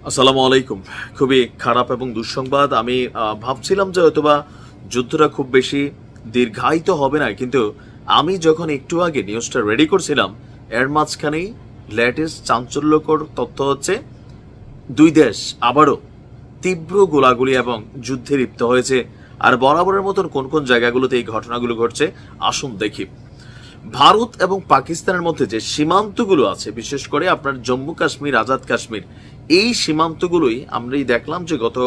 আসসালামু আলাইকুম। খুবই খারাপ এবং দুঃসংবাদ। আমি ভাবছিলাম যে হয়তোবা যুদ্ধটা খুব বেশি দীর্ঘায়িত হবে না, কিন্তু আমি যখন একটু আগে নিউজটা রেডি করছিলাম এর মাঝখানেই লেটেস্ট চাঞ্চল্যকর তথ্য হচ্ছে দুই দেশ আবারও তীব্র গোলাগুলি এবং যুদ্ধে লিপ্ত হয়েছে। আর বরাবরের মতন কোন কোন জায়গাগুলোতে এই ঘটনাগুলো ঘটছে আসুন দেখি। ভারত এবং পাকিস্তানের মধ্যে যে সীমান্তগুলো আছে, বিশেষ করে আপনার জম্মু কাশ্মীর, আজাদ কাশ্মীর, এই সীমান্তগুলোই আমরাই দেখলাম যে গত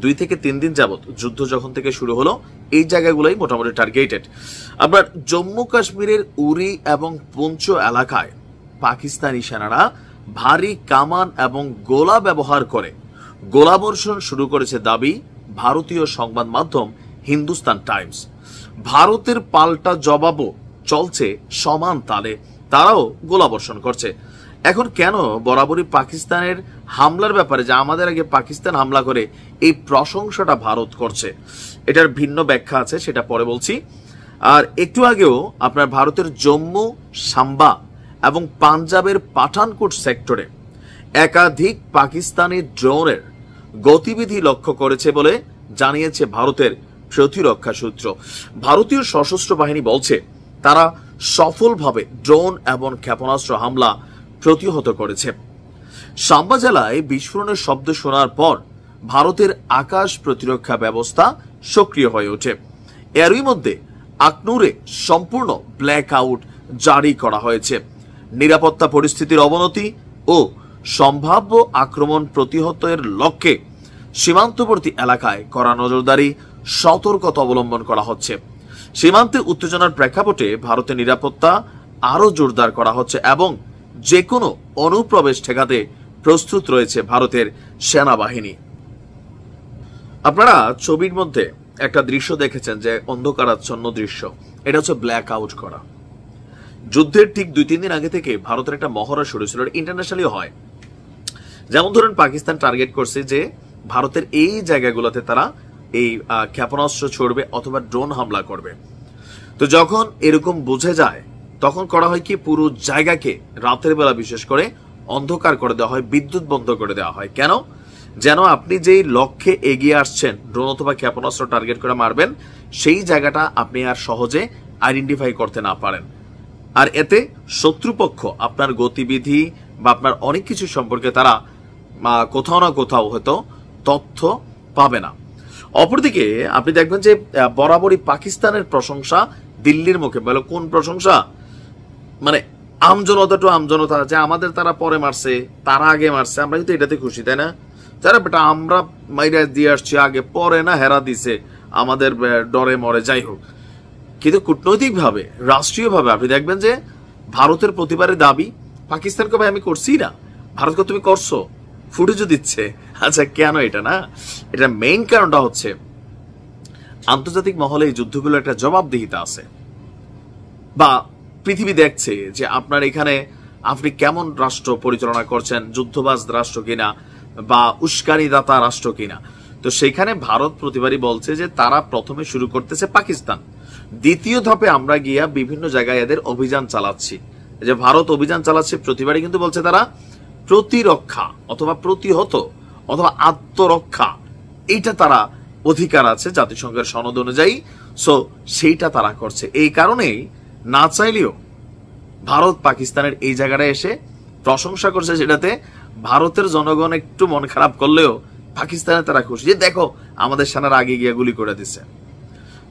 2 থেকে 3 দিন যাবত যুদ্ধ যখন থেকে শুরু হলো এই জায়গাগুলোই মোটামুটি টার্গেটেড। আপনার জম্মু কাশ্মীরের উরি এবং পুঞ্চ এলাকায় পাকিস্তানি সেনারা ভারী কামান এবং গোলা ব্যবহার করে গোলাবর্ষণ শুরু করেছে দাবি ভারতীয় সংবাদ মাধ্যম হিন্দুস্তান টাইমস। ভারতের পাল্টা জবাবও চলছে সমান তালে, তারাও গোলাবর্ষণ করছে। এখন কেন বরাবরই পাকিস্তানের হামলার ব্যাপারে, যে আমাদের আগে পাকিস্তান হামলা করে, এই প্রশংসাটা ভারত করছে, এটার ভিন্ন ব্যাখ্যা আছে, সেটা পরে বলছি। আর একটু আগেও আপনার ভারতের জম্মু, সাম্বা এবং পাঞ্জাবের পাঠানকোট সেক্টরে একাধিক পাকিস্তানি ড্রোনের গতিবিধি লক্ষ্য করেছে বলে জানিয়েছে ভারতের প্রতিরক্ষা সূত্র। ভারতীয় সশস্ত্র বাহিনী বলছে তারা সফলভাবে ড্রোন এবং ক্ষেপণাস্ত্র হামলা প্রতিহত করেছে। সাম্বা জেলায় বিস্ফোরণের শব্দ শোনার পর ভারতের আকাশ প্রতিরক্ষা ব্যবস্থা সক্রিয় হয়ে ওঠে। এরই মধ্যে আখনুরে সম্পূর্ণ ব্ল্যাক আউট জারি করা হয়েছে। নিরাপত্তা পরিস্থিতির অবনতি ও সম্ভাব্য আক্রমণ প্রতিহতের লক্ষ্যে সীমান্তবর্তী এলাকায় কড়া নজরদারি, সতর্কতা অবলম্বন করা হচ্ছে। সীমান্তে উত্তেজনার প্রেক্ষাপটে ভারতের নিরাপত্তা আরো জোরদার করা হচ্ছে এবং যে কোনো অনুপ্রবেশ ঠেকাতে প্রস্তুত রয়েছে ভারতের সেনাবাহিনী। আপনারা ছবির মধ্যে একটা দৃশ্য দেখেছেন, যে অন্ধকারাচ্ছন্ন দৃশ্য, এটা হচ্ছে ব্ল্যাক আউট করা। যুদ্ধের ঠিক 2-3 দিন আগে থেকে ভারতের একটা মহড়া শুরু ছিল, ইন্টারন্যাশনালি হয়। যেমন ধরুন পাকিস্তান টার্গেট করছে যে ভারতের এই জায়গাগুলোতে তারা এই ক্ষেপণাস্ত্র ছড়বে অথবা ড্রোন হামলা করবে। তো যখন এরকম বুঝে যায় তখন করা হয় কি, পুরো জায়গাকে রাতের বেলা বিশেষ করে অন্ধকার করে দেওয়া হয়, বিদ্যুৎ বন্ধ করে দেওয়া হয়। কেন? যেন আপনি যেই লক্ষ্যে এগিয়ে আসছেন ড্রোন অথবা ক্ষেপণাস্ত্র টার্গেট করে মারবেন, সেই জায়গাটা আপনি আর সহজে আইডেন্টিফাই করতে না পারেন। আর এতে শত্রুপক্ষ আপনার গতিবিধি বা আপনার অনেক কিছু সম্পর্কে তারা কোথাও না কোথাও হয়তো তথ্য পাবে না। অপরদিকে আপনি দেখবেন যে বরাবরই পাকিস্তানের প্রশংসা দিল্লির মুখে। বলে কোন প্রশংসা? মানে আমজনতা টু আমজনতা, যে আমাদের তারা পরে মারছে, তারা আগে মারছে, আমরা কিন্তু এটাতে খুশি, তাই না? তারা বেটা আমরা মাইরা দিয়ে আসছি আগে, পরে না হেরা দিছে, আমাদের ডরে মরে, যাই হোক। কিন্তু কূটনৈতিক ভাবে, রাষ্ট্রীয় ভাবে আপনি দেখবেন যে ভারতের প্রতিবারের দাবি পাকিস্তানকে, ভাই আমি করছি না, ভারতকে তুমি করছো, ফুটেজও দিচ্ছে। আচ্ছা কেন এটা? না, এটা মেইন কারণটা হচ্ছে আন্তর্জাতিক মহলে এই যুদ্ধগুলো একটা জবাবদিহিতা আছে, বা পৃথিবী দেখছে যে আপনার এখানে আপনি কেমন রাষ্ট্র পরিচালনা করছেন, যুদ্ধবাজ রাষ্ট্র কিনা বা উস্কানিদাতা রাষ্ট্র কিনা। তো সেখানে ভারত প্রতিবারই বলছে যে তারা প্রথমে শুরু করতেছে পাকিস্তান, দ্বিতীয় ধাপে আমরা গিয়া বিভিন্ন জায়গায় এদের অভিযান চালাচ্ছি। যে ভারত অভিযান চালাচ্ছে প্রতিবারই কিন্তু বলছে তারা প্রতিরক্ষা অথবা প্রতিহত অথবা আত্মরক্ষা, এইটা তারা অধিকার আছে জাতিসংঘের সনদ অনুযায়ী। সো সেইটা তারা করছে। এই কারণেই না চাইলেও ভারত পাকিস্তানের এই জায়গাটায় এসে প্রশংসা করছে, যেটাতে ভারতের জনগণ একটু মন খারাপ করলেও পাকিস্তানে তারা খুশি, যে দেখো আমাদের সেনারা আগে গিয়ে গুলি করে দিচ্ছে।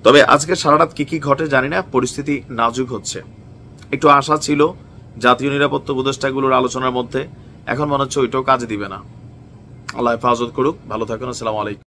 তবে আজকে সারা রাত কি কি ঘটে জানি না, পরিস্থিতি নাজুক হচ্ছে। একটু আশা ছিল জাতীয় নিরাপত্তা উপদেষ্টাগুলোর আলোচনার মধ্যে, এখন মনে হচ্ছে ওইটাও কাজে দিবে না। আল্লাহ হেফাজত করুক। ভালো থাকুন। আসসালামু আলাইকুম।